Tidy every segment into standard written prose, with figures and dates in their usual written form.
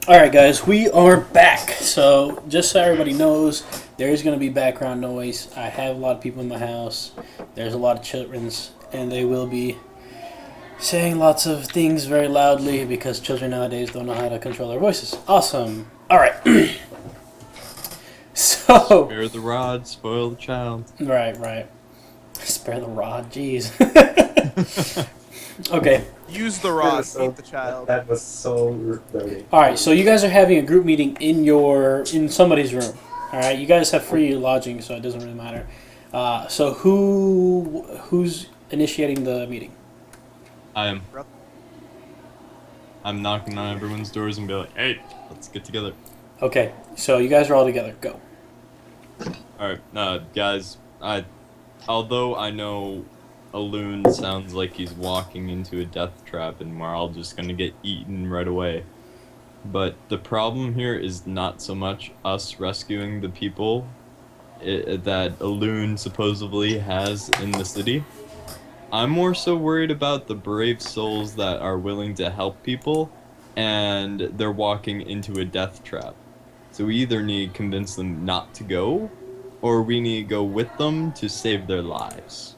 Alright, guys, we are back. So, just so everybody knows, there is going to be background noise. I have a lot of people in my house. There's a lot of children's, and they will be saying lots of things very loudly because children nowadays don't know how to control their voices. Awesome. Alright. So. Spare the rod, spoil the child. Right. Spare the rod, jeez. Okay. Use the rod, eat the child. That was so dirty. All right. So you guys are having a group meeting in somebody's room. All right. You guys have free lodging, so it doesn't really matter. So who's initiating the meeting? I am. I'm knocking on everyone's doors and be like, "Hey, let's get together." Okay. So you guys are all together. Go. All right, guys. Although I know a loon sounds like he's walking into a death trap, and we're all just gonna get eaten right away. But the problem here is not so much us rescuing the people that a loon supposedly has in the city. I'm more so worried about the brave souls that are willing to help people, and they're walking into a death trap. So we either need to convince them not to go, or we need to go with them to save their lives.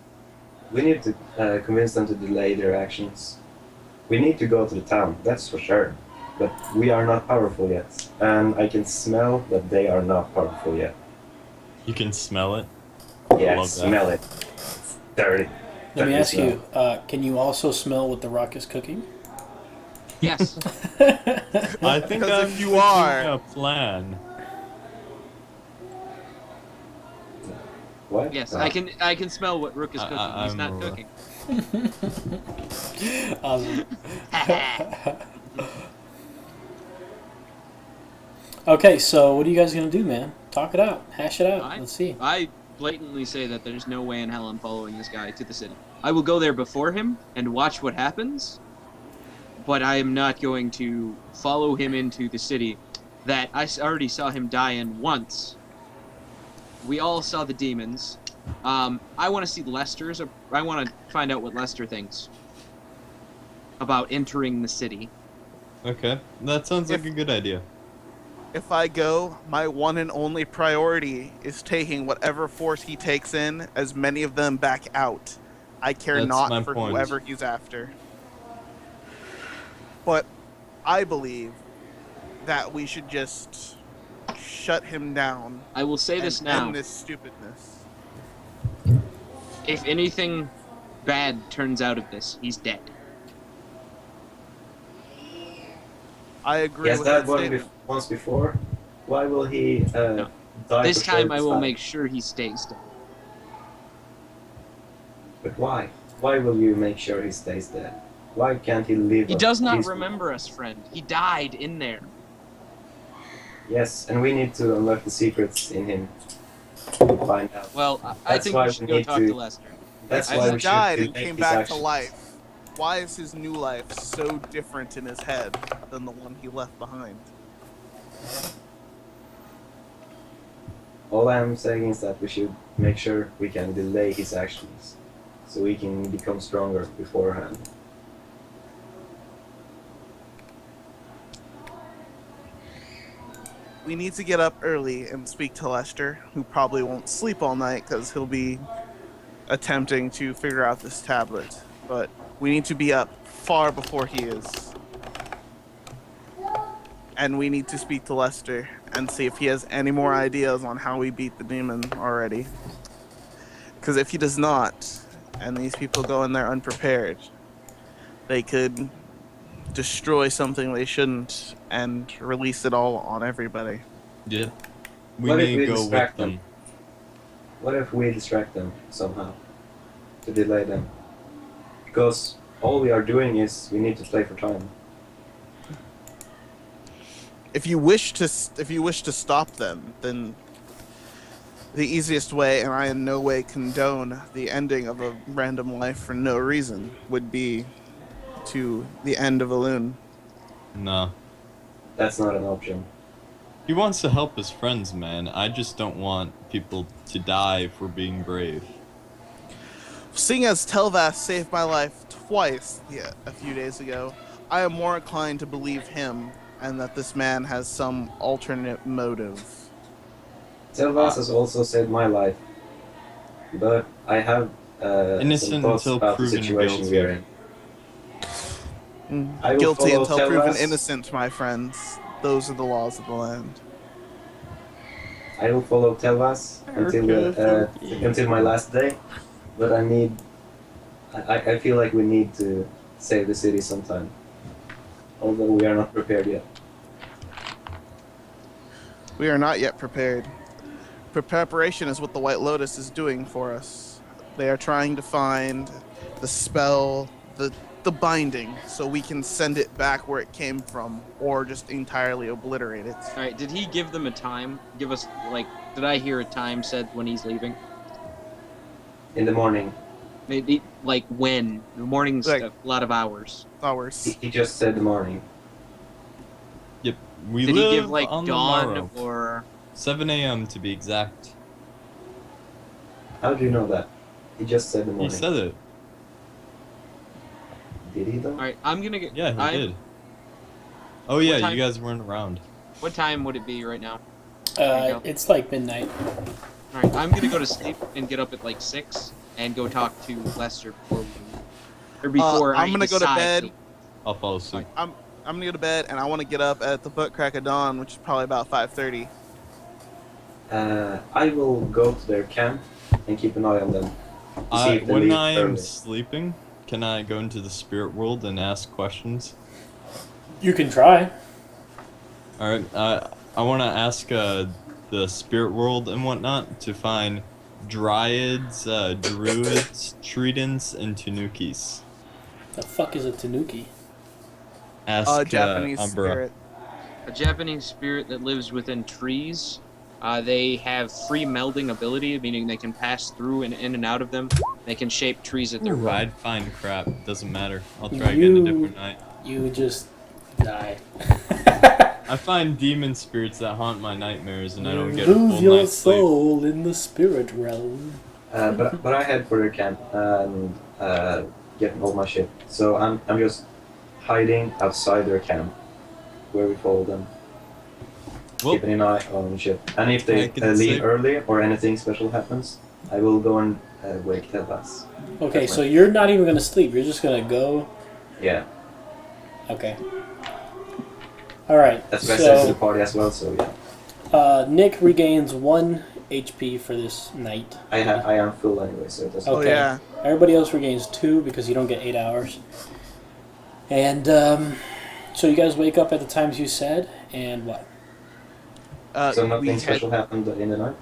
We need to convince them to delay their actions. We need to go to the town, that's for sure. But we are not powerful yet, and I can smell that they are not powerful yet. You can smell it. Yeah, love that. smell it. It's dirty. Let me Dirty ask smell. you. Can you also smell what the rock is cooking? Yes. I think Because I'm if you thinking are- a plan. What? Yes, No. I can smell what Rook is cooking. He's I'm not a- cooking. Awesome. Okay, so what are you guys gonna do, man? Talk it out, hash it out. Let's see. I blatantly say that there's no way in hell I'm following this guy to the city. I will go there before him and watch what happens, but I am not going to follow him into the city that already saw him die in once. We all saw the demons. I want to see Lester's. I want to find out what Lester thinks about entering the city. Okay, that sounds like a good idea. If I go, my one and only priority is taking whatever force he takes in, as many of them back out. I care That's my not for point. whoever he's after. But I believe that we should just shut him down I will say and this now. end this stupidness. If anything bad turns out of this, he's dead. I agree Yes, with that that one statement. once before. Why will he No. die? This for time I will sure? make sure he stays dead. But why? Why will you make sure he stays dead? Why can't he live? He a does not peaceful- remember us, friend. He died in there. Yes, and we need to unlock the secrets in him to find out. Well, I That's think why we we should go need talk to- to Lester. That's I why He we should died and delay came his back actions. to life. Why is his new life so different in his head than the one he left behind? All I'm saying is that we should make sure we can delay his actions, so we can become stronger beforehand. We need to get up early and speak to Lester, who probably won't sleep all night because he'll be attempting to figure out this tablet. But we need to be up far before he is. And we need to speak to Lester and see if he has any more ideas on how we beat the demon already. Because if he does not, and these people go in there unprepared, they could destroy something they shouldn't and release it all on everybody. Yeah. We What if need we to go with distract them. them? What if we distract them somehow to delay them? Because all we are doing is we need to play for time. If you wish to stop them, then the easiest way, and I in no way condone the ending of a random life for no reason, would be to the end of a loon. No. That's not an option. He wants to help his friends, man. I just don't want people to die for being brave. Seeing as Telvas saved my life twice a few days ago, I am more inclined to believe him and that this man has some alternate motive. Telvas has also saved my life, but I have some Innocent thoughts until about the proven situation guilty. we're in. I will Guilty follow until proven Telvas. innocent, my friends. Those are the laws of the land. I will follow Telvas until my last day, but I feel like we need to save the city sometime, although we are not prepared yet. We are not yet prepared. Preparation is what the White Lotus is doing for us. They are trying to find the spell, the binding, so we can send it back where it came from, or just entirely obliterate it. All right, did he give them a time? Give us, like, did I hear a time said when he's leaving? In the morning, Maybe, like, when? The morning's Like- a lot of hours. Ours. he just said the morning. Yep. We Did live he give, like, on the dawn morrow. or... 7 a.m. to be exact. How do you know that? He just said the He morning. said it. Did he though? All right, I'm gonna get... Yeah, he I'm- did. Oh yeah, time- you guys weren't around. What time would it be right now? There you go. It's like midnight. All right, I'm gonna go to sleep and get up at, like, 6 and go talk to Lester before we... Or before I'm gonna go to decide bed. I'll fall asleep. I'm gonna go to bed, and I want to get up at the butt crack of dawn, which is probably about 5:30. I will go to their camp and keep an eye on them. To see if they When leave I am early. sleeping, can I go into the spirit world and ask questions? You can try. All right. I want to ask the spirit world and whatnot to find dryads, druids, tridents, and tanukis. The fuck is a tanuki? Ask Japanese Umbra. spirit. A Japanese spirit that lives within trees. They have free melding ability, meaning they can pass through and in and out of them. They can shape trees at their will. I'd find crap. Doesn't matter. I'll try again a different night. You just die. I find demon spirits that haunt my nightmares, and I don't You get a lose full your night's sleep. soul in the spirit realm. But I head for their camp and get all my shit. So I'm just hiding outside their camp, where we follow them, Well, keeping an eye on shit. And if I they can leave say- early or anything special happens, I will go and wake Telvas. Okay, so you're not even gonna sleep. You're just gonna go. Yeah, Okay. All right. that's what I said to the So party as well. So yeah, Nick regains 1 HP for this night. I am full anyway, so it doesn't. Oh Okay. yeah. Everybody else regains 2 because you don't get 8 hours. And so you guys wake up at the times you said, and what? So We nothing head, special happened in the night.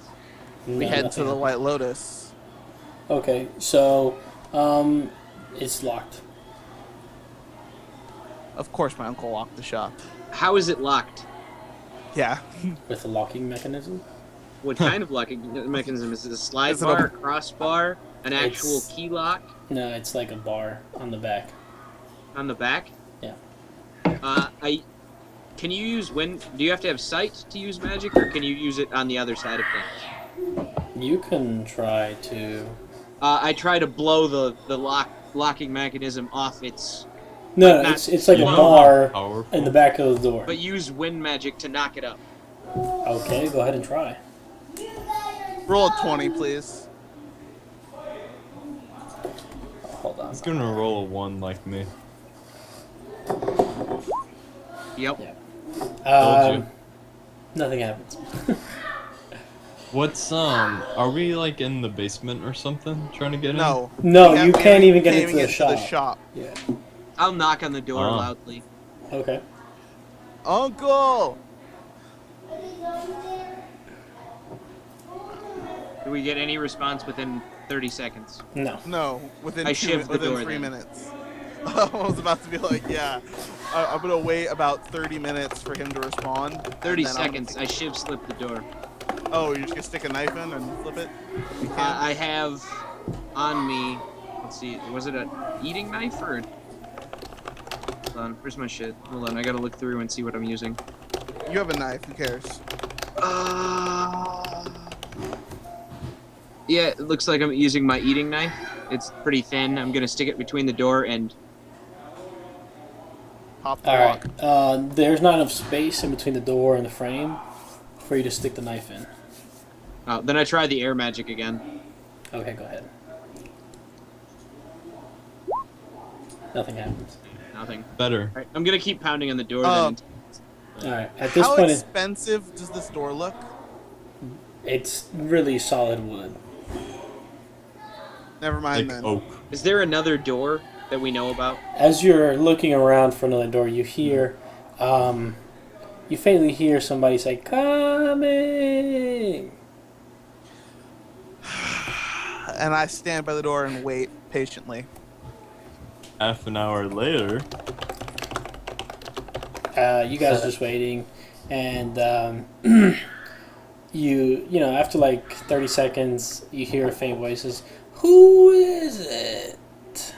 we No, head to nothing. the White Lotus. Okay, so it's locked. Of course, my uncle locked the shop. How is it locked? Yeah. With a locking mechanism? What kind of locking mechanism? Is it a slide Is it bar, a- a crossbar, an actual It's- key lock No, it's like a bar on the back. on the back? Yeah. Can you use do you have to have sight to use magic, or can you use it on the other side of things? You can try to. I try to blow the locking mechanism off its, No, not- it's like a You know bar how powerful? in the back of the door. but use wind magic to knock it up. Okay, go ahead and try. Roll a 20, please. Hold on. He's gonna roll a 1 like me. Yep. Yeah. Told you. Nothing happens. What's are we like in the basement or something trying to get in? No. No, We you have- can't we even get can't into the shop. shop. Yeah. I'll knock on the door Oh. loudly. Okay. Uncle! Do we get any response within 30 seconds? No. No, within I two, shivved the within door 3 then. minutes. I was about to be like, yeah. I'm gonna wait about 30 minutes for him to respond. and 30 then I'm gonna seconds. I shiv slip the door. Oh, you're just gonna stick a knife in and flip it? You can. I have on me. Let's see. Was it an eating knife or? Hold on. Where's my shit? Hold on. I gotta look through and see what I'm using. You have a knife. Who cares? Yeah, it looks like I'm using my eating knife. It's pretty thin. I'm gonna stick it between the door and pop the All lock. right. There's not enough space in between the door and the frame for you to stick the knife in. Then I try the air magic again. Okay, go ahead. Nothing happens. Nothing. Better. All right, I'm gonna keep pounding on the door. Um, Then. All right. At this How point, expensive does this door look? it's really solid wood. Never mind Like then. oak. Is there another door that we know about? As you're looking around for another door, you hear, you faintly hear somebody say, "Coming!" And I stand by the door and wait patiently. Half an hour later. You guys are just waiting, and you know, after like 30 seconds, you hear a faint voices. Who is it?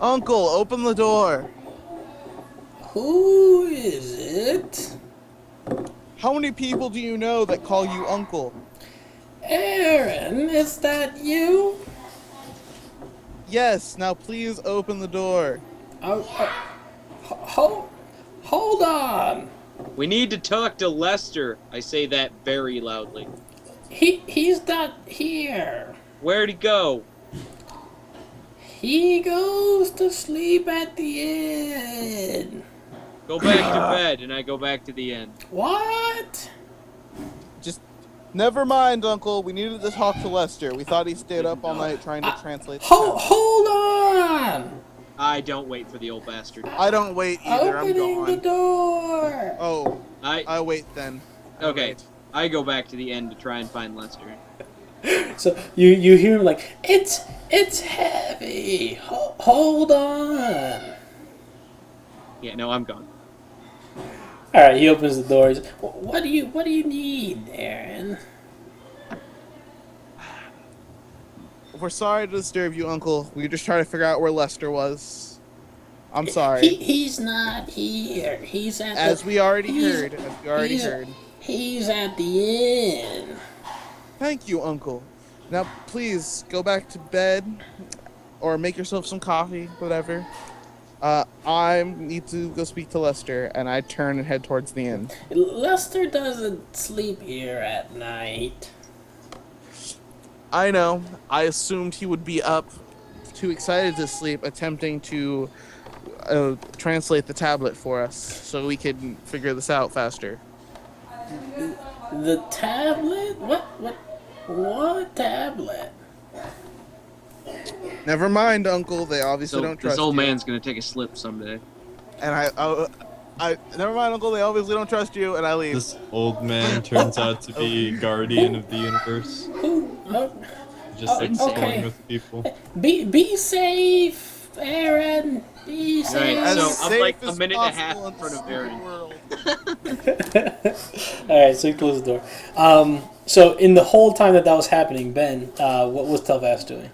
Uncle, open the door. Who is it? How many people do you know that call you uncle? Aaron, is that you? Yes, now please open the door. Hold on. We need to talk to Lester. I say that very loudly. He's not here. Where'd he go? He goes to sleep at the inn. Go back to bed, and I go back to the inn. What? Just never mind, Uncle. We needed to talk to Lester. We thought he stayed up all night trying to translate. Hold on. I don't wait for the old bastard. I don't wait either. I'm Opening the gone. door. Oh, I I wait then. I okay. wait. I go back to the inn to try and find Lester. So you hear him like, it's heavy. Hold on. Yeah, no, I'm gone. All right, he opens the door. He's, what do you need, Aaron? We're sorry to disturb you, Uncle. We were just trying to figure out where Lester was. I'm sorry. He's not here. He's at As we already he's- heard. As we already heard. He's at the inn. Thank you, Uncle. Now, please go back to bed, or make yourself some coffee, whatever. I need to go speak to Lester, and I turn and head towards the inn. Lester doesn't sleep here at night. I know. I assumed he would be up, too excited to sleep, attempting to translate the tablet for us, so we can figure this out faster. The tablet? What tablet? Never mind, Uncle. They obviously So don't trust this old you. man's gonna take a slip someday. And I never mind, Uncle. They obviously don't trust you, and I leave. This old man turns out to be guardian of the universe. Who? Just like okay. scrolling with people. Be safe, Aaron. Be safe. Right, so I'm safe like a as minute and a half possible in front of this Aaron. world. All right, so you close the door. So in the whole time that was happening, Ben, what was Telvas doing?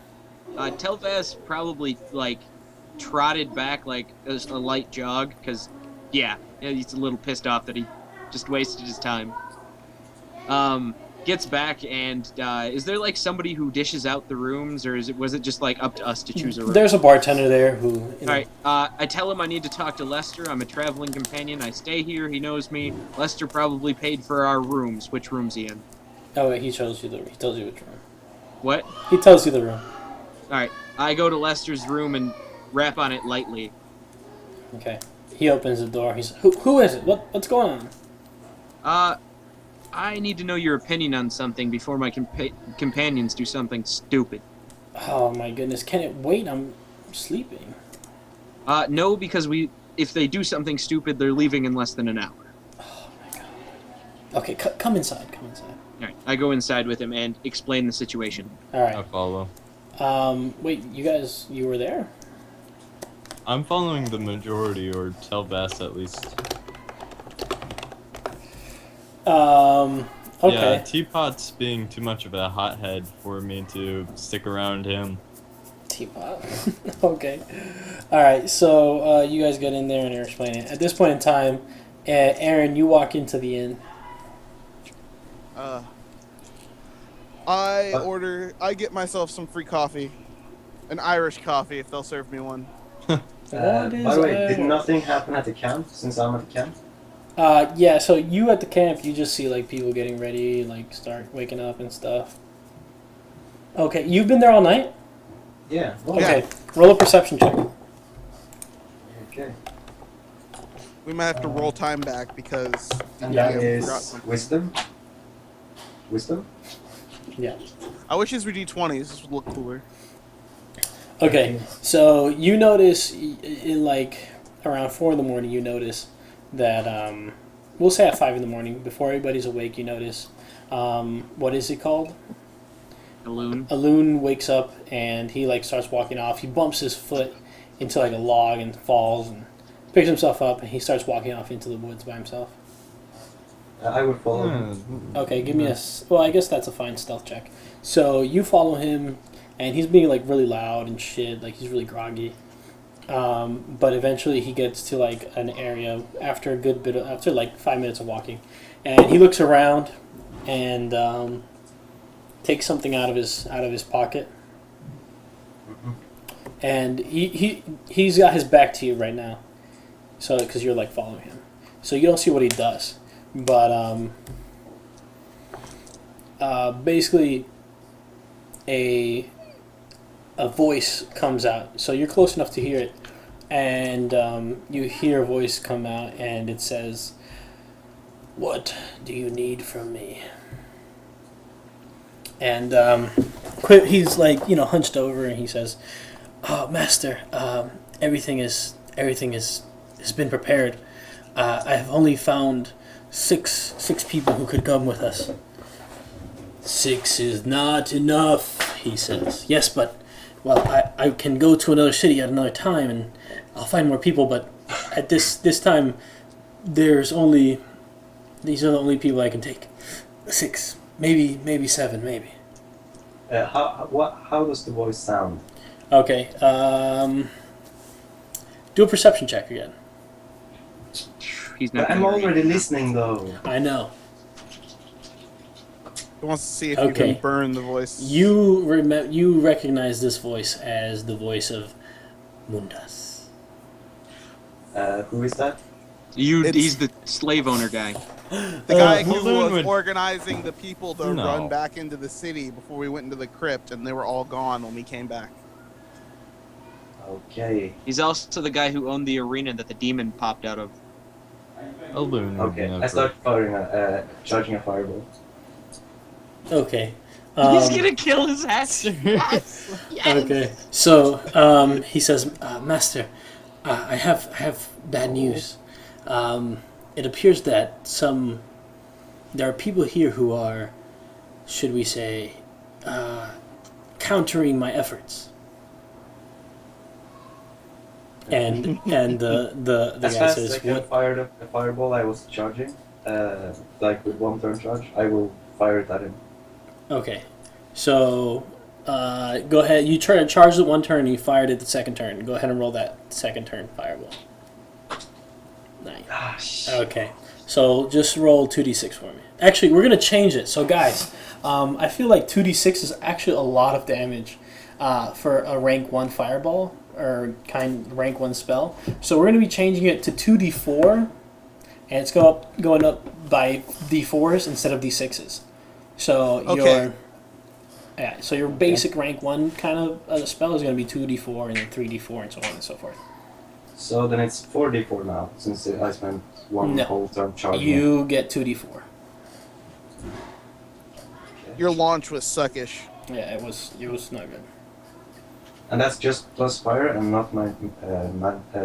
Telvas probably like trotted back like a light jog because, yeah, he's a little pissed off that he just wasted his time. Gets back and is there like somebody who dishes out the rooms, or was it just like up to us to choose a room? There's a bartender there who. You know, All right. I tell him I need to talk to Lester. I'm a traveling companion. I stay here. He knows me. Lester probably paid for our rooms. Which room's he in? Oh wait, he tells you which room. What? He tells you the room. All right. I go to Lester's room and rap on it lightly. Okay. He opens the door. He's who is it? What's going on? I need to know your opinion on something before my companions do something stupid. Oh my goodness! Can it wait? I'm sleeping. No, because if they do something stupid, they're leaving in less than an hour. Oh my god. Okay, come inside. Come inside. All right. I go inside with him and explain the situation. All I right. follow. Wait, you were there? I'm following the majority, or Telvas at least. Okay. Yeah, Teapot's being too much of a hothead for me to stick around him. Teapot. Okay. All right. So you guys get in there and you're explaining. At this point in time, Aaron, you walk into the inn. I get myself some free coffee. An Irish coffee, if they'll serve me one. What By is the way, did a- nothing happen at the camp since I'm at the camp? Yeah, so you at the camp, you just see like people getting ready, like start waking up and stuff. Okay, you've been there all night? Yeah. Okay, roll a perception check. Okay. We might have to roll time back because And yeah, that we forgot is something. wisdom. Wisdom. Yeah. I wish these were D20s. This would look cooler. Okay, so you notice in like around 4 in the morning, you notice that we'll say at 5 in the morning, before everybody's awake, you notice what is it called? A loon. A loon wakes up and he like starts walking off. He bumps his foot into like a log and falls and picks himself up and he starts walking off into the woods by himself. I would follow. Hmm. Okay, give me well, I guess that's a fine stealth check. So you follow him, and he's being like really loud and shit, like he's really groggy. But eventually he gets to like an area after a good bit of, after like 5 minutes of walking, and he looks around and takes something out of his pocket, and he's got his back to you right now, so because you're like following him, so you don't see what he does. But basically, a voice comes out. So you're close enough to hear it, and you hear a voice come out, and it says, "What do you need from me?" And he's like, hunched over, and he says, "Oh, Master, everything has been prepared. I have only found six people who could come with us." "6 is not enough," he says. "Yes, but, well, I can go to another city at another time, and I'll find more people, but at this time, these are the only people I can take. 6, maybe 7, maybe." How does the voice sound? Okay, do a perception check again. He's not. But I'm gonna already read. listening though. I know. He wants to see if Okay. you can burn the voice. You recognize this voice as the voice of Mundas. Who is that? He's the slave owner guy. The guy who Balloon was would- organizing the people to No. run back into the city before we went into the crypt, and they were all gone when we came back. Okay. He's also the guy who owned the arena that the demon popped out of. A loon. would Okay. never- I start charging a fireball. Okay. He's gonna kill his ass. Yes. Yes. Okay. So he says, "Master, I have bad news. It appears that there are people here who are, should we say, countering my efforts." And the As guy fast as says, I can "What?" fire the fireball I was charging, like with 1 turn charge, I will fire it at him. Okay. So go ahead. You try to charge it 1 turn. And you fired it the 2nd turn. Go ahead and roll that 2nd turn fireball. Nice. Ah, shit. Okay, so just roll 2d6 for me. Actually, we're going to change it. So, guys, I feel like 2d6 is actually a lot of damage for a rank 1 fireball or rank 1 spell. So we're going to be changing it to 2d4, and it's going up by d4s instead of d6s. So Okay. your basic rank 1 kind of spell is going to be 2d4 and then 3d4 and so on and so forth. So then it's 4d4 now, since I spent 1 No. whole turn charging. You get 2d4. Your launch was suckish. Yeah, it was not good. And that's just plus fire and not my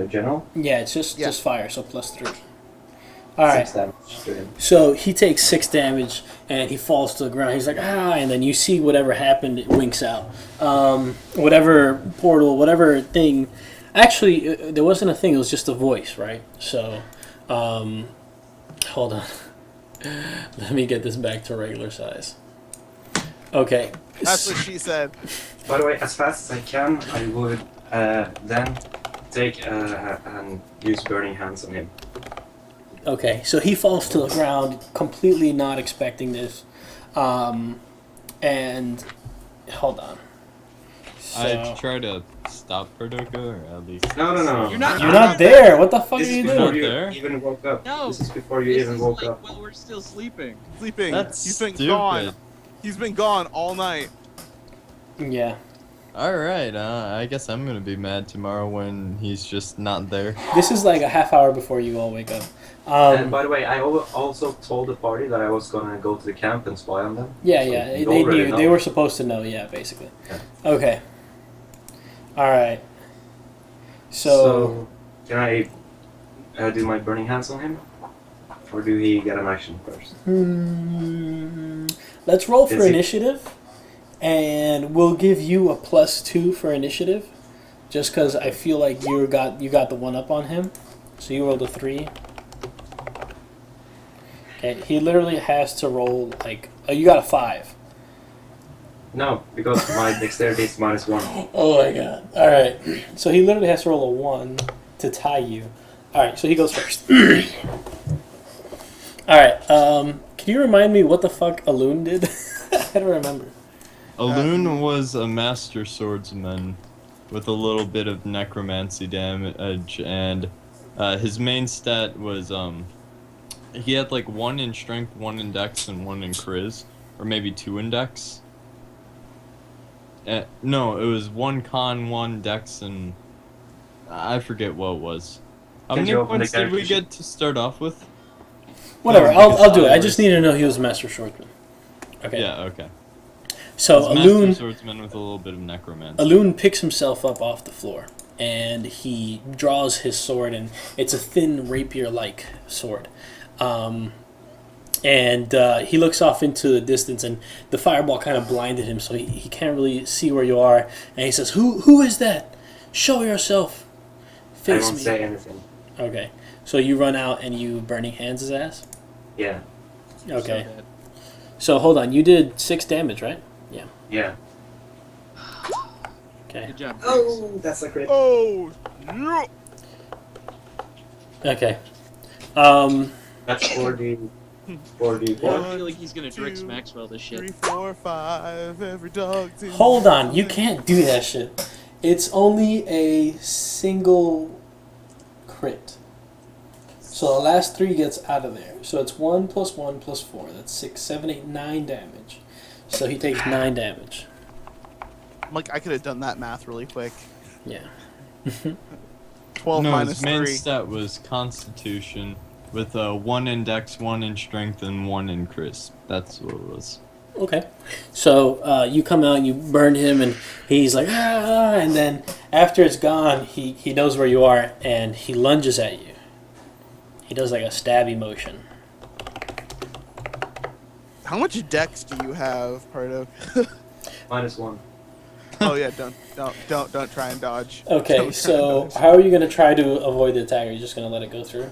general. Yeah, it's just Yeah. fire, so +3. All right. 6 damage to him. So he takes 6 damage and he falls to the ground. He's like, "Ah!" And then you see whatever happened. It winks out. Whatever portal, whatever thing. Actually, there wasn't a thing. It was just a voice, right? So, hold on. Let me get this back to regular size. Okay. That's what she said. By the way, as fast as I can, I would then take and use Burning Hands on him. Okay, so he falls to the ground, completely not expecting this. And hold on. I try to stop Perdoka, or at least. No. You're not- You're not there. What the fuck This are is you before doing? you There? even woke up. No, This is before you this even is woke like up. while we're still sleeping. Sleeping. That's He's been stupid. gone. He's been gone all night. Yeah. Alright, I guess I'm gonna be mad tomorrow when he's just not there. This is like a half hour before you all wake up. And by the way, I also told the party that I was gonna go to the camp and spy on them. Yeah, So yeah. you They already knew. know. They were supposed to know. Yeah, basically. Yeah. Okay. All right. So can I do my burning hands on him, or do he get an action first? let's roll for Is he- initiative, and we'll give you a +2 for initiative, just because I feel like you got the one up on him. So you rolled a 3. Okay, he literally has to roll like you got a 5. No, because my dexterity is -1. Oh my god! All right, so he literally has to roll a 1 to tie you. All right, so he goes first. All right, can you remind me what the fuck Alun did? I don't remember. Alun was a master swordsman with a little bit of necromancy damage, and his main stat was he had like 1 in strength, 1 in dex, and 1 in Chris, or maybe 2 in dex. No, it was 1 con, 1 dex, and I forget what it was. How Can many you open the points did we character sheet? get to start off with? Whatever, No, I'll do it. I because just need to know he was master swordsman. Okay. Yeah, okay. So He's master Alun swordsman with a little bit of necromancy. Alun picks himself up off the floor, and he draws his sword, and it's a thin rapier-like sword. And he looks off into the distance, and the fireball kind of blinded him, so he can't really see where you are. And he says, "Who is that? Show yourself. I Face won't me." say anything. Okay, so you run out and you burning hands his ass. Yeah. Okay, So bad. so hold on. You did 6 damage, right? Yeah. Okay. Good job. Oh, that's a crit. Oh no! Okay. That's 40. I 44. feel like he's gonna Drix 2, Maxwell this shit. 3, 4, 5. Every dog's in. Hold on. You can't do that shit. It's only a single crit. So the last 3 gets out of there. So it's 1 + 1 + 4. That's 6, 7, 8, 9 damage. So he takes 9 damage. Like I could have done that math really quick. Yeah. 12 No, minus his main 3. stat was Constitution with 1 in dex, 1 in strength, and 1 in crisp. That's what it was. Okay. So you come out and you burn him, and he's like, ah, and then after it's gone, he knows where you are, and he lunges at you. He does like a stabby motion. How much dex do you have, Pardo? -1. Oh yeah, don't try and dodge. Okay, Don't try so and dodge. how are you going to try to avoid the attack? Are you just going to let it go through?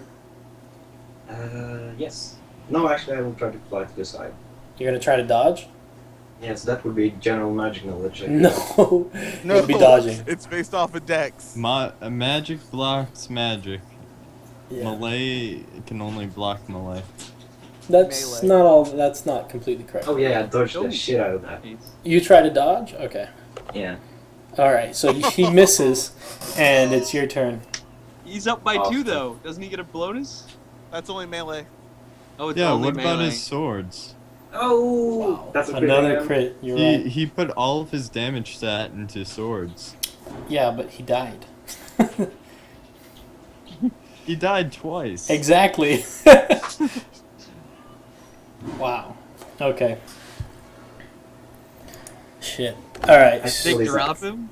Yes. No, actually, I will try to fly to the side. You're going to try to dodge? Yes, that would be general magic knowledge. No. No, You'd be dodging. It's based off of dex. Magic blocks magic. Yeah. Melee can only block melee. That's Melee. not all. That's not completely correct. Oh yeah, I dodged Oh. the shit out of that. You try to dodge? Okay. Yeah. All right. So he misses, and it's your turn. He's up by 2 Awesome. though. Doesn't he get a bonus? That's only melee. Oh, it's Yeah, only what about melee. his swords? Oh, Wow. that's a crit Another again. crit. You're He right. he put all of his damage stat into swords. Yeah, but he died. He died twice. Exactly. Wow. Okay. Shit. All right, They What is drop that? him?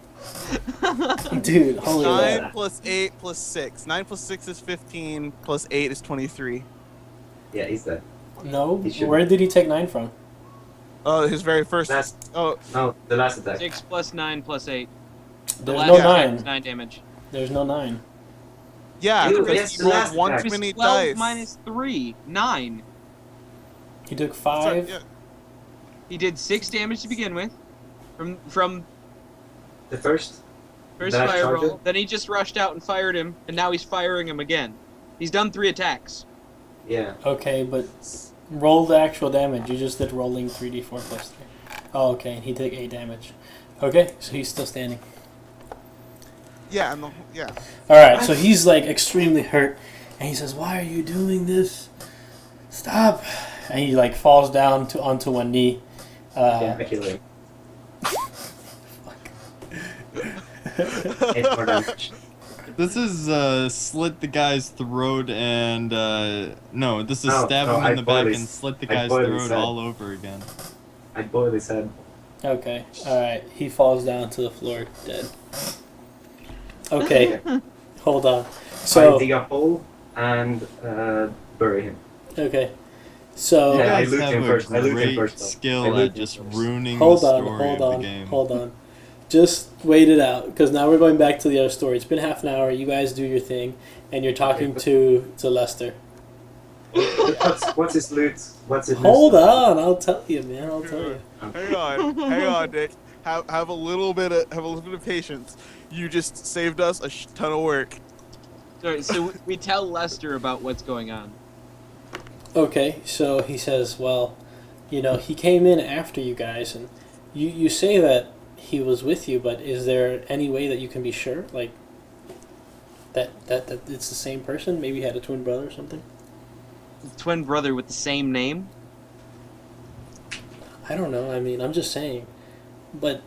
dude. Holy 9 shit. plus 8 plus 6. 9 plus 6 is 15. Plus 8 is 23. Yeah, he's dead. No. He should- Where did he take 9 from? Oh, his very first. Last, Oh, no, the last attack. 6 plus 9 plus 8. The There's last no attack 9. is 9 damage. There's no 9. yeah. Dude, Because yes, he the rolled last one attack. too many 12 dice. minus 3. 9. He took Sorry, 5. yeah. He did 6 damage to begin with. From The first. first That fire charge roll. it? Then he just rushed out and fired him, and now he's firing him again. He's done 3 attacks. Yeah. Okay, but roll the actual damage. You just did rolling 3d4 plus 3. Oh, okay. He took 8 damage. Okay, so he's still standing. Yeah, yeah. All right, so he's like extremely hurt, and he says, "Why are you doing this? Stop!" And he like falls down onto one knee. I kill him. 8 more damage. This is slit the guy's throat and no, this is No, stab no, him I in the back boiled and his- slit the I guy's boiled his throat head. all over again. I boiled his head. Okay, all right. He falls down to the floor, dead. Okay, hold on. I So dig a hole and bury him. okay, so You Yeah, I guys loot have him a first. I loot him great first, though. I skill loot at him just first. ruining hold the on, story hold of on, the game. hold on. Just wait it out, because now we're going back to the other story. It's been half an hour. You guys do your thing, and you're talking to Lester. What's his loot? What's his Hold loot? on, I'll tell you, man. I'll tell you. Hang on, Nick. Have a little bit of patience. You just saved us a ton of work. Sorry, so we tell Lester about what's going on. Okay, so he says, well, you know, he came in after you guys, and you say that he was with you, but is there any way that you can be sure, like, that it's the same person? Maybe he had a twin brother or something? Twin brother with the same name? I don't know. I mean, I'm just saying. But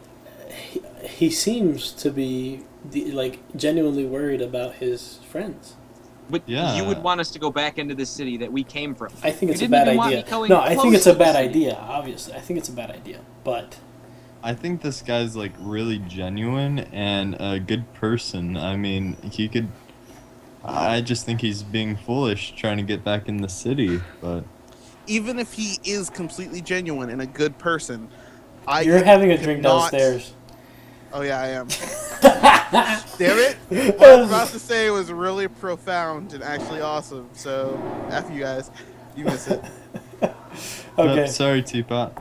he seems to be genuinely worried about his friends. But Yeah. you would want us to go back into the city that we came from. I think it's You a didn't bad even want idea. me going No, I think close it's a to the bad city. idea. Obviously, I think it's a bad idea. But I think this guy's like really genuine and a good person. I mean, he could. I just think he's being foolish trying to get back in the city, but Even if he is completely genuine and a good person, you're having a drink cannot- downstairs. Oh yeah, I am. Damn it! What I was about to say was really profound and actually awesome. So, F you guys, you miss it. Okay, sorry, Teapot.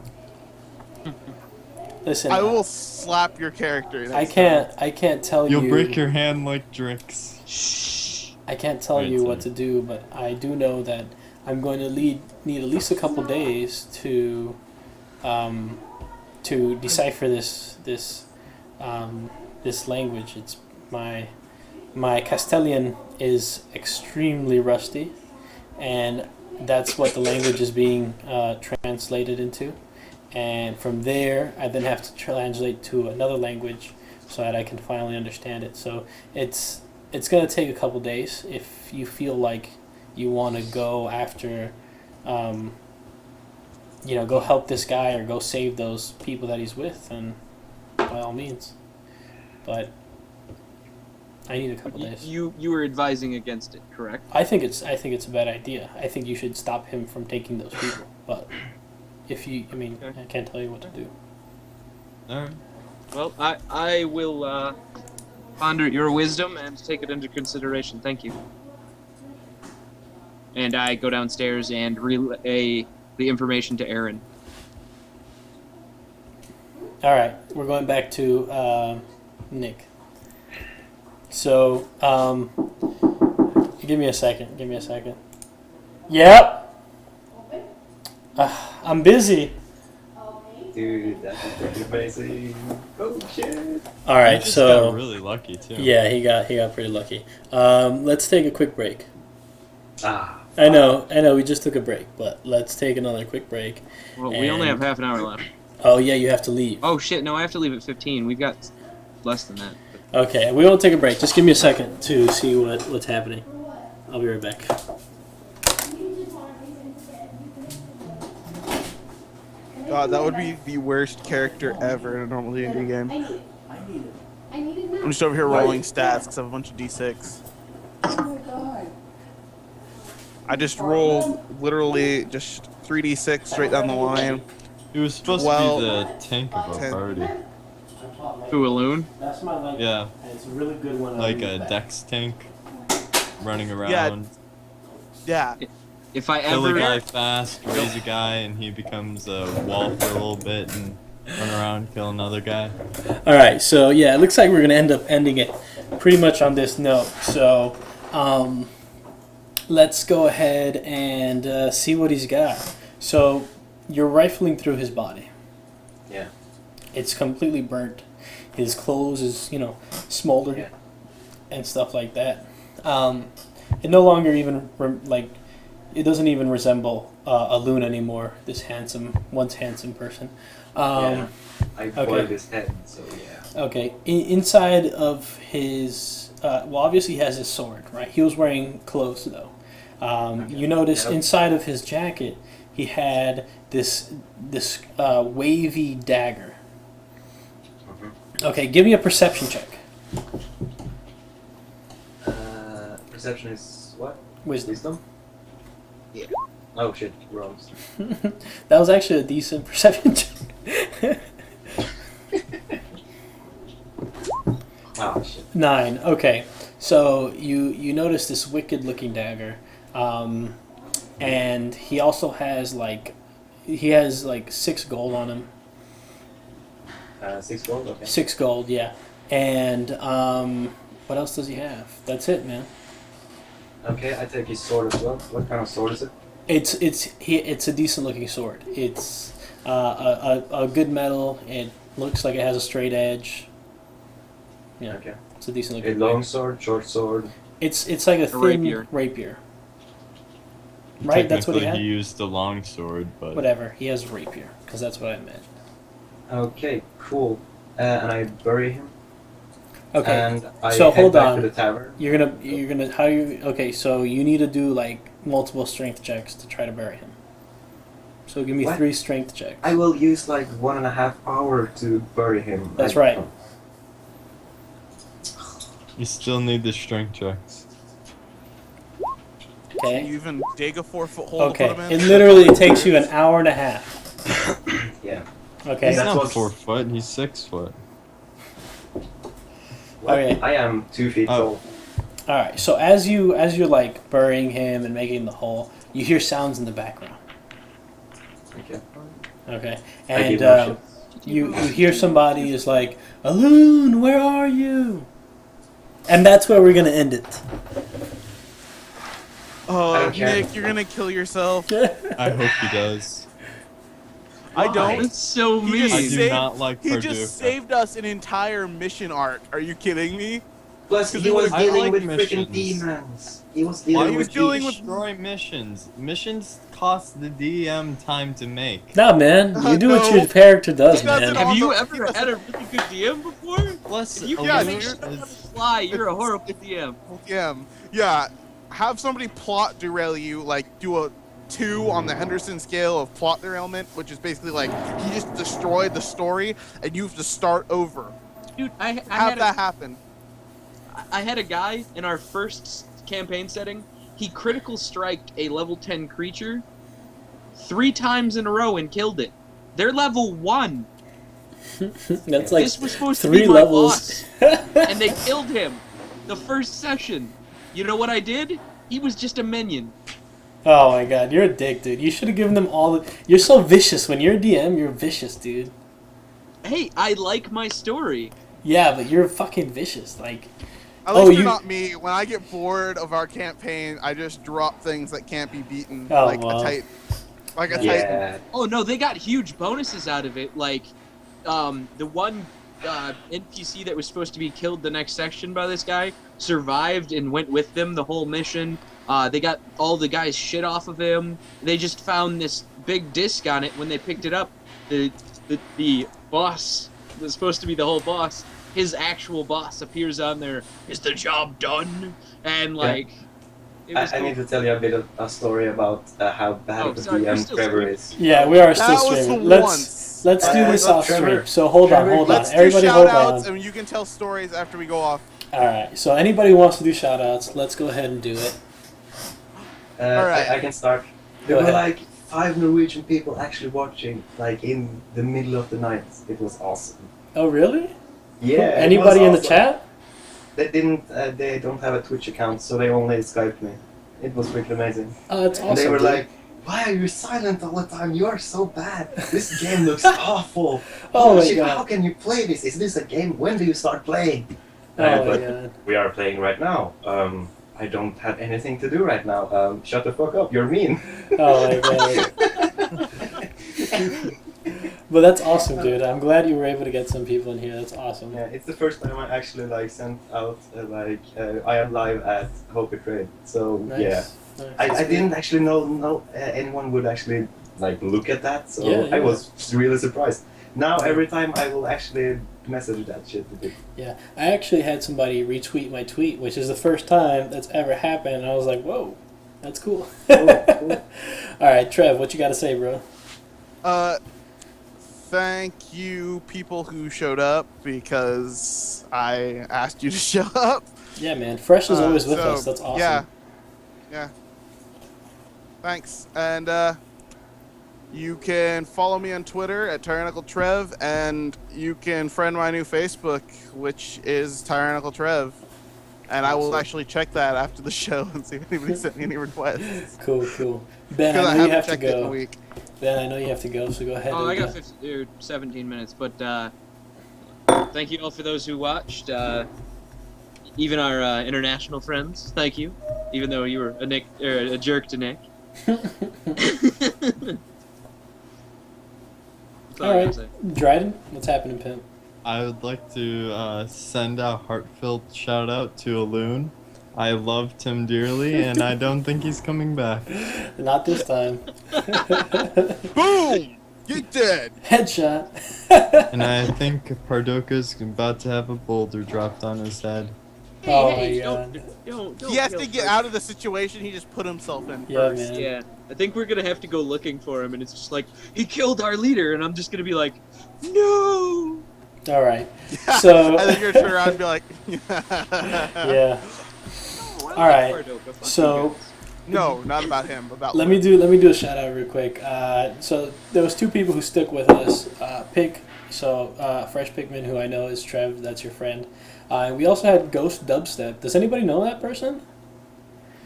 listen. I will slap your character. I next time. can't tell you. You'll break your hand like Drix. Shh. I can't tell Right, you what to sir. do, but I do know that I'm going to need at least a couple days to decipher this language. It's my Castilian is extremely rusty, and that's what the language is being translated into. And from there, I then have to translate to another language so that I can finally understand it. So it's going to take a couple days. If you feel like you want to go after, go help this guy or go save those people that he's with, then by all means. But I need a couple days. You were advising against it, correct? I think it's a bad idea. I think you should stop him from taking those people. But if you, Okay. I can't tell you what to do. Alright. Well, I will ponder your wisdom and take it into consideration. Thank you. And I go downstairs and relay the information to Aaron. All right, we're going back to Nick. So, give me a second. Yep. I'm busy. Dude, that's pretty amazing. Oh shit. All right, He just so got really lucky too. yeah, he got pretty lucky. Let's take a quick break. Ah. I know, we just took a break, but let's take another quick break. Well, we only And- have half an hour left. Oh yeah, you have to leave. Oh shit! No, I have to leave at 15. We've got less than that. Okay, we won't take a break. Just give me a second to see what's happening. I'll be right back. God, that would be the worst character ever in a normal D&D game. I'm just over here rolling stats because I have a bunch of D6. I just rolled literally just 3D6 straight down the line. He was supposed 12, to be the tank of our 10. party. Who, Aloon? That's my language. Yeah, And it's a really good one. like a dex tank running around. Yeah, If I Kill a ever, guy fast, raise a guy, and he becomes a wall for a little bit and run around, kill another guy. All right, so yeah, it looks like we're gonna end up ending it pretty much on this note. So, let's go ahead and see what he's got. So, you're rifling through his body. Yeah. It's completely burnt. His clothes is, smoldered Yeah. and stuff like that. It no longer even it doesn't even resemble a loon anymore. This once handsome person. Yeah. I okay. boiled his head, so yeah. Okay. Inside of his, obviously he has his sword, right? He was wearing clothes though. You notice Yep. inside of his jacket, he had this wavy dagger. Okay, give me a perception check. Perception is what? Wisdom. Wisdom? Yeah. Oh shit, wrongs. That was actually a decent perception check. Ah shit. 9. Okay, so you notice this wicked looking dagger, and he also has like 6 gold on him. 6 gold, okay. 6 gold, yeah. And what else does he have? That's it, man. Okay, I take his sword as well. What kind of sword is it? It's a decent looking sword. It's a good metal. It looks like it has a straight edge. Yeah, Okay. it's a decent A looking. long sword, short sword. It's like a thin rapier. Right, that's what he Technically, had. he used the long sword, but Whatever, he has rapier because that's what I meant. Okay, cool. And I bury him. Okay, And I so head hold back on. to the tavern. you're gonna how you okay? So you need to do like multiple strength checks to try to bury him. So give me What? 3 strength checks. I will use like 1.5 hour to bury him. That's right. you still need the strength checks. Can Okay. you even dig a 4-foot hole to Okay. put him in? It literally takes you an hour and a half. Yeah. Okay. He's That's not what's- 4 foot. He's 6 foot. Well, Okay. I am 2 feet Oh. tall. All right. So as you're like burying him and making the hole, you hear sounds in the background. Okay. Okay. I And give no shit. you hear somebody is like, "Alun, where are you?" And that's where we're gonna end it. I Oh, don't care. Nick, you're gonna kill yourself. I hope he does. I Why? don't. That's so He mean. just I do saved- not like He Purdue. just saved us an entire mission arc. Are you kidding me? Plus, 'Ause he he was was- I dealing like with freaking missions. demons. He was Why dealing he was with dealing these- with- Destroy missions. Missions cost the DM time to make. Nah, man. You do what No. your character does, He doesn't man. Have you He ever doesn't- had a really good DM before? Plus, If you Yeah, can't make dude. shit up on the fly, you're a horrible DM. Yeah. Have somebody plot derail you, like do a 2 on the Henderson scale of plot derailment, which is basically like he just destroyed the story and you have to start over. Dude, I Have had that happen. I had a guy in our first campaign setting. He critical striked a level 10 creature 3 times in a row and killed it. They're level 1. That's like This was supposed to 3 be my levels. boss, and they killed him the first session. You know what I did? He was just a minion. Oh my god, you're a dick, dude. You should have given them all the... You're so vicious. When you're a DM, you're vicious, dude. Hey, I like my story. Yeah, but you're fucking vicious. Like, At Oh, least you're you- not me. When I get bored of our campaign, I just drop things that can't be beaten, Oh, like well. a Titan. Like a Titan. Yeah. Oh no, they got huge bonuses out of it. Like, the one NPC that was supposed to be killed the next section by this guy survived and went with them the whole mission. They got all the guy's shit off of him. They just found this big disc on it when they picked it up. The boss was supposed to be the whole boss. His actual boss appears on there. Is the job done? And like, it was I need to tell you a bit of a story about how bad Oh, of a sorry, you're DM still Trevor streaming. is. yeah, we are still That was the streaming. Let's once. do this Look, off stream. Trevor- So hold on, Trevor, hold on. Let's do Everybody shout hold outs on. and you can tell stories after we go off. Alright, so anybody who wants to do shout outs, let's go ahead and do it. Alright. I can start. There Go were ahead. like 5 Norwegian people actually watching, like in the middle of the night. It was awesome. Oh, really? Yeah. it Anybody was in the awesome. chat? They didn't. They don't have a Twitch account, so they only Skyped me. It was freaking amazing. Oh, that's awesome. And they were dude. like, "Why are you silent all the time? You are so bad. This game looks awful. Oh my shit, god. How can you play this? Is this a game? When do you start playing?" Oh my but god. we are playing right now. I don't have anything to do right now. Shut the fuck up. You're mean. Oh my god. But that's awesome, dude. I'm glad you were able to get some people in here. That's awesome. Yeah, it's the first time I actually like sent out I am live at Hope Trade. So Nice. yeah, Nice. I That's good. didn't actually know anyone would actually like look at that. So Yeah, I yeah. was really surprised. Now every time I will actually message that shit to people. Yeah, I actually had somebody retweet my tweet, which is the first time that's ever happened. And I was like, whoa, that's cool. Cool. All right, Trev, what you got to say, bro? Thank you, people who showed up, because I asked you to show up. Yeah, man. Fresh is always with So, us. That's awesome. Yeah. Thanks. And you can follow me on Twitter at TyrannicalTrev, and you can friend my new Facebook, which is TyrannicalTrev. And I will Awesome. actually check that after the show and see if anybody sent me any requests. Cool, cool. Ben, Because I I know you haven't have to checked it in a go. week. Ben, I know you have to go, so go ahead. Oh, and, I got 17 minutes, but thank you all for those who watched. Even our international friends, thank you. Even though you were a jerk to Nick. That's All I right, gotta say. Dryden, what's happening, pimp? I would like to send a heartfelt shout out to Aloon. I loved him dearly, and I don't think he's coming back. Not this time. Boom! Get dead! Headshot. And I think Pardoka's about to have a boulder dropped on his head. Oh Hey, my God. don't He has feel to get first. out of the situation he just put himself in Yeah, first. man. Yeah, I think we're gonna have to go looking for him, and it's just like he killed our leader, and I'm just gonna be like, no. All right. So- I think you're gonna turn around and be like, Yeah. Oh, I All like right, Pardoka. Fuck so- you guys. No, not about him. About Let me do a shout out real quick. So there was two people who stuck with us. Fresh Pikmin, who I know is Trev. That's your friend. And we also had Ghost Dubstep. Does anybody know that person?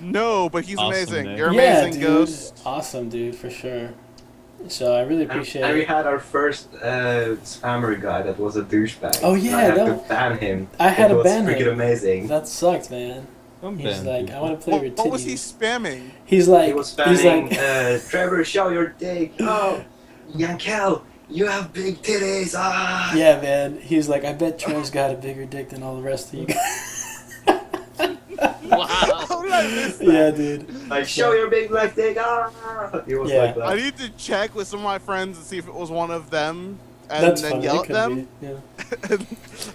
No, but he's Awesome, amazing. Nick. You're Yeah, amazing, dude. Ghost. Awesome, dude, for sure. So I really appreciate And we it. had our first spammer guy that was a douchebag. Oh, yeah, I had that to was- ban him. I had it to was ban freaking him. amazing. That sucked, man. Don't He's ban like, people. I want to play your What was he titties. spamming? He's like, He was he's spamming, like, Trevor, show your dick. Oh, Yankel, you have big titties. Ah. yeah, man. He's like, I bet Trev's got a bigger dick than all the rest of you guys. Wow. How did I miss that? Yeah, dude. Like, show your big black dick. Ah. He was Yeah. like that. I need to check with some of my friends and see if it was one of them, and That's then funny. yell It at could them, be. Yeah.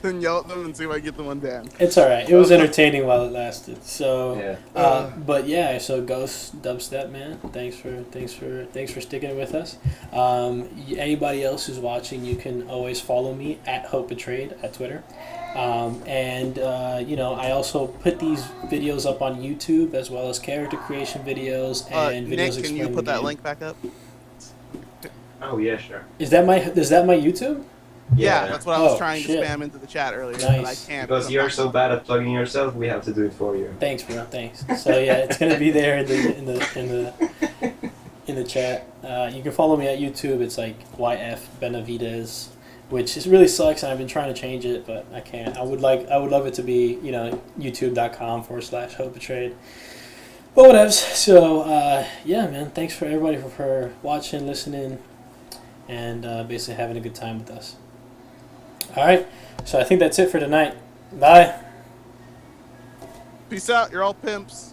then yell at them and see if I get them one down. It's all right. It was entertaining while it lasted. So, Yeah. but yeah. So Ghost Dubstep, man. Thanks for sticking with us. Anybody else who's watching, you can always follow me at Hope Betrayed at Twitter. I also put these videos up on YouTube as well as character creation videos and videos Nick, can you explaining put the that game. link back up? Oh, yeah, sure. Is that my YouTube? Yeah, that's what I was Oh, trying shit. to spam into the chat earlier, but I Nice. can't. Because you're so bad at plugging yourself, we have to do it for you. Thanks, bro. Thanks. So yeah, it's gonna be there in the chat. You can follow me at YouTube. It's like YF Benavides, which is really sucks, and I've been trying to change it, but I can't. I would love it to be youtube.com/Hope Betrayed. But whatever. So yeah, man. Thanks for everybody for watching, listening, and basically having a good time with us. All right. So I think that's it for tonight. Bye. Peace out. You're all pimps.